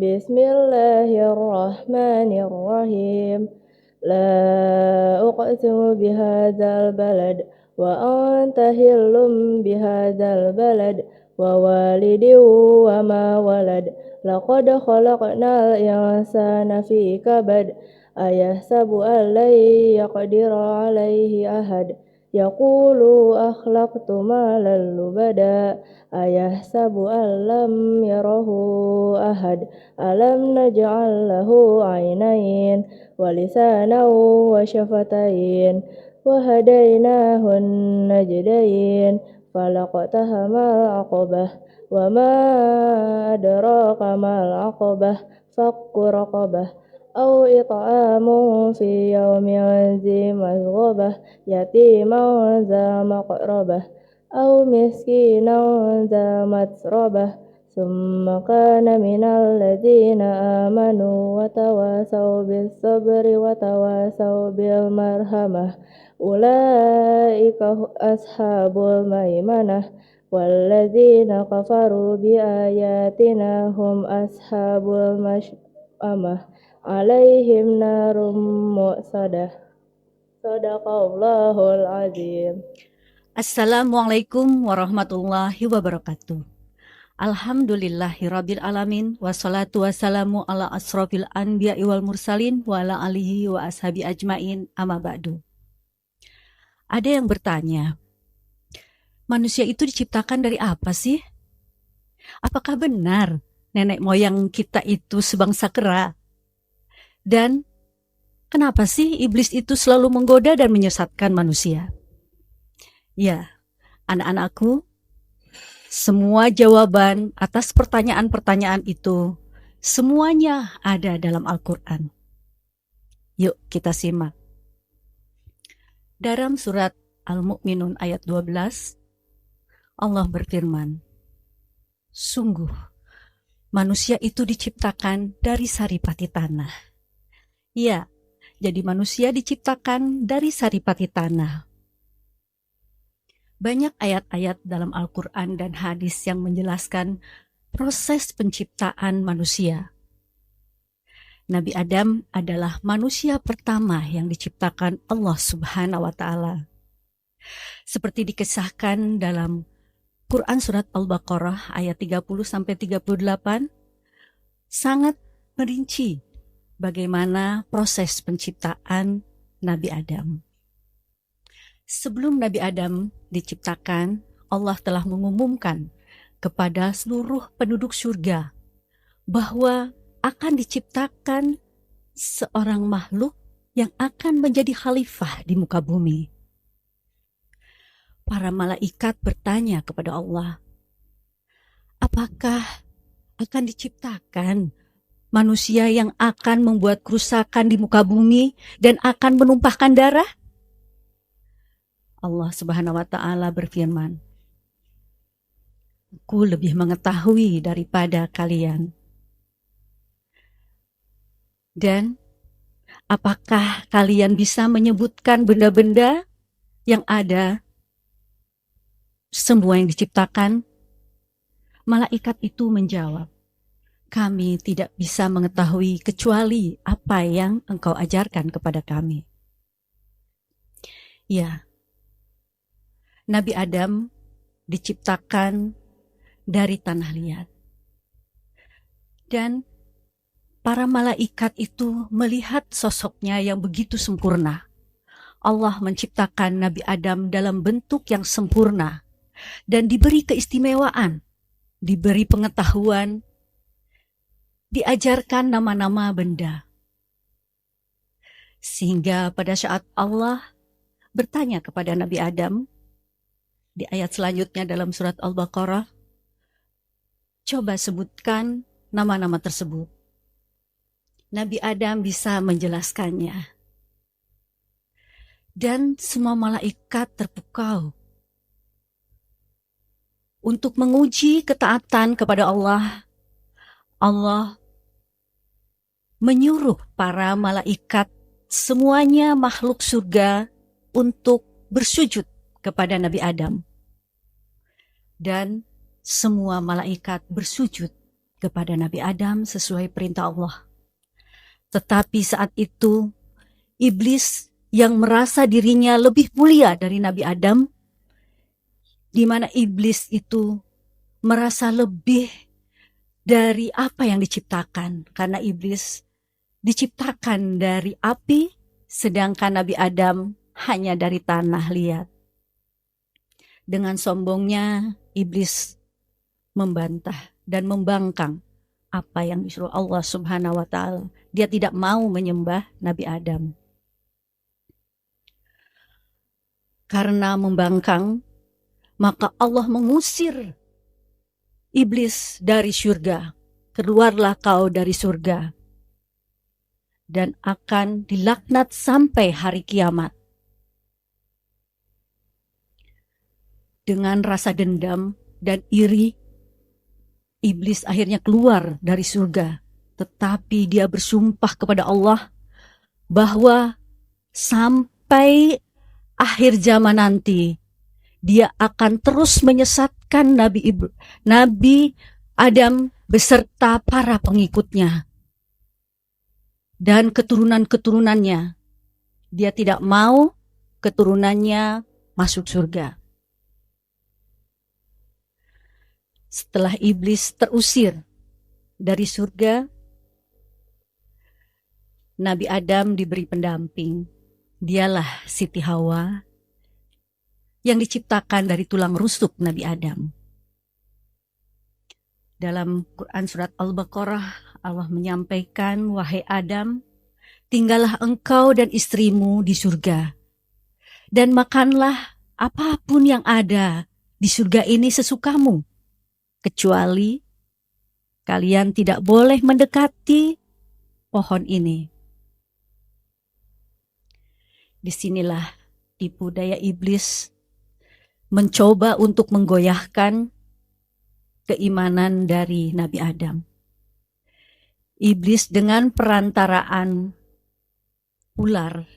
Bismillahirrahmanirrahim. La uqsimu bihadzal balad wa anta hillum bihadzal balad wa walidin wa ma walad. Laqad khalaqnal insana fi kabad. Ayahsabu an lan yaqdira alaihi ahad. Yaqulu akhlaqtu malan lubada. Ayahsabu an lam yarahu ahad. Alam naj'al lahu 'ainayn wa lisanan wa syafatain wa hadainahun najdain falaqtahamal 'aqabah wa ma adraka mal 'aqabah fakku raqabah aw it'amun fi yawmin dzi masghabah yatiman dza maqrabah aw miskinan dza matrabah summa kana minal ladzina amanu wa tawasaw bis sabri wa tawasaw bil marhamah ulaika ashabul maimanah walladzina kafaru bi ayatina hum ashabul mash'amah alaihim narum mu'sadah. Sadaqallahul azim. Assalamualaikum warahmatullahi wabarakatuh. Alhamdulillahirabbil alamin wassalatu wassalamu ala asrofil anbiya'i wal mursalin wa ala alihi wa ashabi ajmain amma ba'du. Ada yang bertanya, manusia itu diciptakan dari apa sih? Apakah benar nenek moyang kita itu sebangsa kera? Dan kenapa sih iblis itu selalu menggoda dan menyesatkan manusia? Ya, anak-anakku, semua jawaban atas pertanyaan-pertanyaan itu semuanya ada dalam Al-Quran. Yuk kita simak. Dalam surat Al-Mu'minun ayat 12, Allah berfirman, sungguh manusia itu diciptakan dari saripati tanah. Ya, jadi manusia diciptakan dari saripati tanah. Banyak ayat-ayat dalam Al-Quran dan hadis yang menjelaskan proses penciptaan manusia. Nabi Adam adalah manusia pertama yang diciptakan Allah Subhanahu wa Ta'ala. Seperti dikisahkan dalam Quran Surat Al-Baqarah ayat 30-38, sangat merinci bagaimana proses penciptaan Nabi Adam. Sebelum Nabi Adam diciptakan, Allah telah mengumumkan kepada seluruh penduduk surga bahwa akan diciptakan seorang makhluk yang akan menjadi khalifah di muka bumi. Para malaikat bertanya kepada Allah, apakah akan diciptakan manusia yang akan membuat kerusakan di muka bumi dan akan menumpahkan darah? Allah Subhanahu wa Ta'ala berfirman, Aku lebih mengetahui daripada kalian. Dan apakah kalian bisa menyebutkan benda-benda yang ada, semua yang diciptakan? Malaikat itu menjawab, kami tidak bisa mengetahui kecuali apa yang engkau ajarkan kepada kami. Ya, Nabi Adam diciptakan dari tanah liat. Dan para malaikat itu melihat sosoknya yang begitu sempurna. Allah menciptakan Nabi Adam dalam bentuk yang sempurna dan diberi keistimewaan, diberi pengetahuan, diajarkan nama-nama benda. Sehingga pada saat Allah bertanya kepada Nabi Adam, di ayat selanjutnya dalam surat Al-Baqarah, coba sebutkan nama-nama tersebut. Nabi Adam bisa menjelaskannya. Dan semua malaikat terpukau untuk menguji ketaatan kepada Allah. Allah menyuruh para malaikat semuanya makhluk surga untuk bersujud kepada Nabi Adam. Dan semua malaikat bersujud kepada Nabi Adam sesuai perintah Allah. Tetapi saat itu, iblis yang merasa dirinya lebih mulia dari Nabi Adam, di mana iblis itu merasa lebih dari apa yang diciptakan. Karena iblis diciptakan dari api, sedangkan Nabi Adam hanya dari tanah liat. Dengan sombongnya, iblis membantah dan membangkang apa yang disuruh Allah Subhanahu wa Ta'ala. Dia tidak mau menyembah Nabi Adam. Karena membangkang, maka Allah mengusir iblis dari surga. Keluarlah kau dari surga, dan akan dilaknat sampai hari kiamat. Dengan rasa dendam dan iri, iblis akhirnya keluar dari surga. Tetapi dia bersumpah kepada Allah bahwa sampai akhir zaman nanti, dia akan terus menyesatkan Nabi Adam beserta para pengikutnya dan keturunan-keturunannya. Dia tidak mau keturunannya masuk surga. Setelah iblis terusir dari surga, Nabi Adam diberi pendamping. Dialah Siti Hawa yang diciptakan dari tulang rusuk Nabi Adam. Dalam Quran surat Al-Baqarah, Allah menyampaikan, wahai Adam, tinggallah engkau dan istrimu di surga, dan makanlah apapun yang ada di surga ini sesukamu, kecuali kalian tidak boleh mendekati pohon ini. Disinilah tipu daya iblis mencoba untuk menggoyahkan keimanan dari Nabi Adam. Iblis dengan perantaraan ular,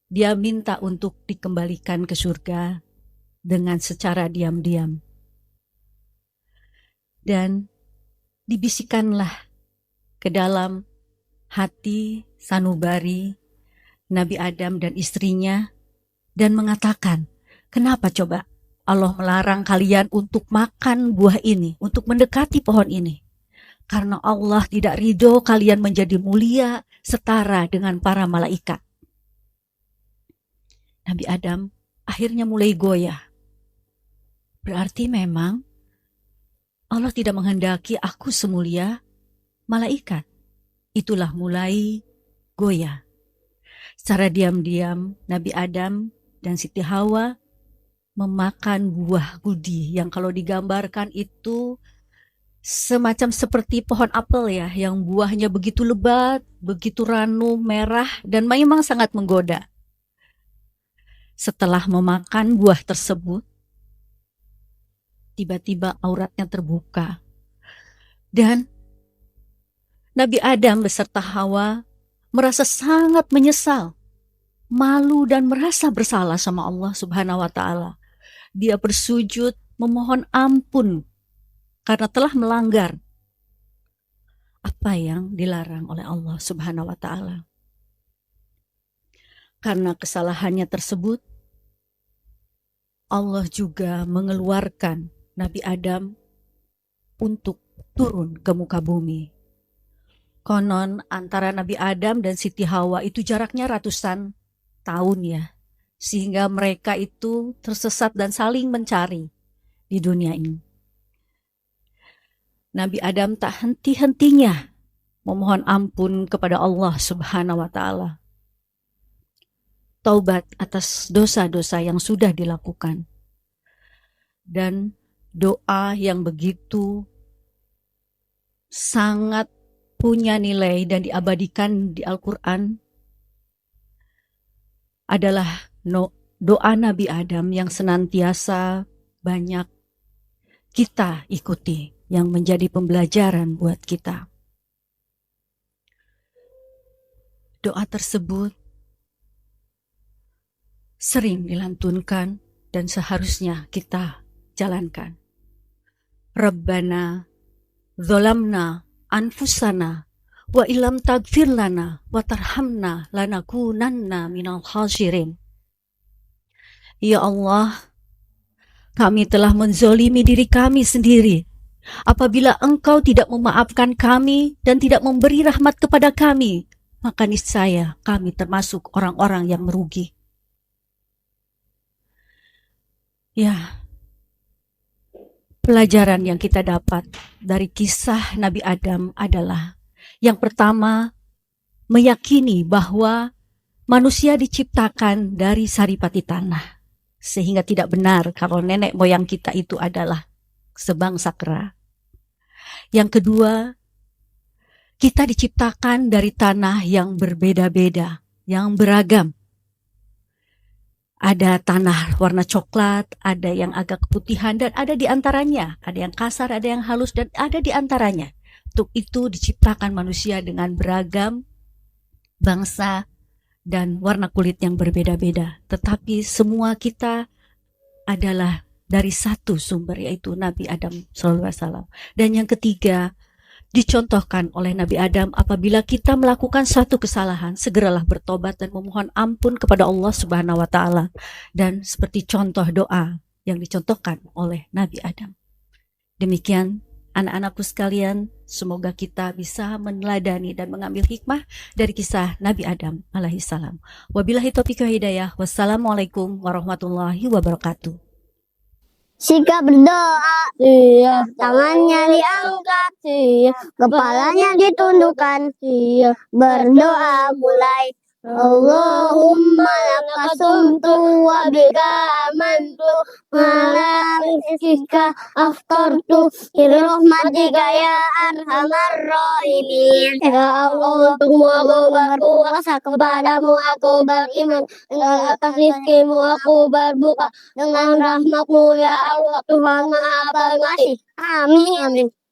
dia minta untuk dikembalikan ke surga dengan secara diam-diam. Dan dibisikkanlah ke dalam hati sanubari Nabi Adam dan istrinya, dan mengatakan, kenapa coba Allah melarang kalian untuk makan buah ini, untuk mendekati pohon ini? Karena Allah tidak ridho kalian menjadi mulia setara dengan para malaikat. Nabi Adam akhirnya mulai goyah. Berarti memang Allah tidak menghendaki aku semulia malaikat. Itulah mulai goyah. Secara diam-diam, Nabi Adam dan Siti Hawa memakan buah budi yang kalau digambarkan itu semacam seperti pohon apel ya, yang buahnya begitu lebat, begitu ranum, merah, dan memang sangat menggoda. Setelah memakan buah tersebut, tiba-tiba auratnya terbuka. Dan Nabi Adam beserta Hawa merasa sangat menyesal, malu dan merasa bersalah sama Allah Subhanahu wa Ta'ala. Dia bersujud memohon ampun karena telah melanggar apa yang dilarang oleh Allah Subhanahu wa Ta'ala. Karena kesalahannya tersebut, Allah juga mengeluarkan Nabi Adam untuk turun ke muka bumi. Konon antara Nabi Adam dan Siti Hawa itu jaraknya ratusan tahun ya. Sehingga mereka itu tersesat dan saling mencari di dunia ini. Nabi Adam tak henti-hentinya memohon ampun kepada Allah Subhanahu wa Ta'ala. Taubat atas dosa-dosa yang sudah dilakukan. Dan doa yang begitu sangat punya nilai dan diabadikan di Al-Quran adalah doa Nabi Adam yang senantiasa banyak kita ikuti, yang menjadi pembelajaran buat kita. Doa tersebut sering dilantunkan dan seharusnya kita jalankan. Rabbana zalamna anfusana wa illam taghfir lana wa tarhamna lanakunanna minal khasirin. Ya Allah, kami telah menzolimi diri kami sendiri. Apabila Engkau tidak memaafkan kami dan tidak memberi rahmat kepada kami, maka niscaya kami termasuk orang-orang yang merugi. Ya, pelajaran yang kita dapat dari kisah Nabi Adam adalah yang pertama, meyakini bahwa manusia diciptakan dari saripati tanah. Sehingga tidak benar kalau nenek moyang kita itu adalah sebangsa kera. Yang kedua, kita diciptakan dari tanah yang berbeda-beda, yang beragam. Ada tanah warna coklat, ada yang agak keputihan, dan ada di antaranya. Ada yang kasar, ada yang halus, dan ada di antaranya. Untuk itu diciptakan manusia dengan beragam bangsa dan warna kulit yang berbeda-beda. Tetapi semua kita adalah dari satu sumber, yaitu Nabi Adam SAW. Dan yang ketiga, dicontohkan oleh Nabi Adam, apabila kita melakukan satu kesalahan, segeralah bertobat dan memohon ampun kepada Allah Subhanahu wa Ta'ala. Dan seperti contoh doa yang dicontohkan oleh Nabi Adam. Demikian anak-anakku sekalian, semoga kita bisa meneladani dan mengambil hikmah dari kisah Nabi Adam alaihissalam. Wabillahi taufiq wal hidayah. Wassalamualaikum warahmatullahi wabarakatuh. Sikap berdoa, iya. Tangannya diangkat, iya. Kepalanya ditundukkan, iya. Berdoa mulai. Allahumma laka sumtu wa bika amantu ala rizkika aftartu birahmatika ya arhamar rahimin. Ya Allah, untukmu aku berpuasa, kepadamu aku beriman, dengan atas rizkimu aku berbuka, dengan rahmatmu ya Allah Tuhan Maha Pengasih. Amin.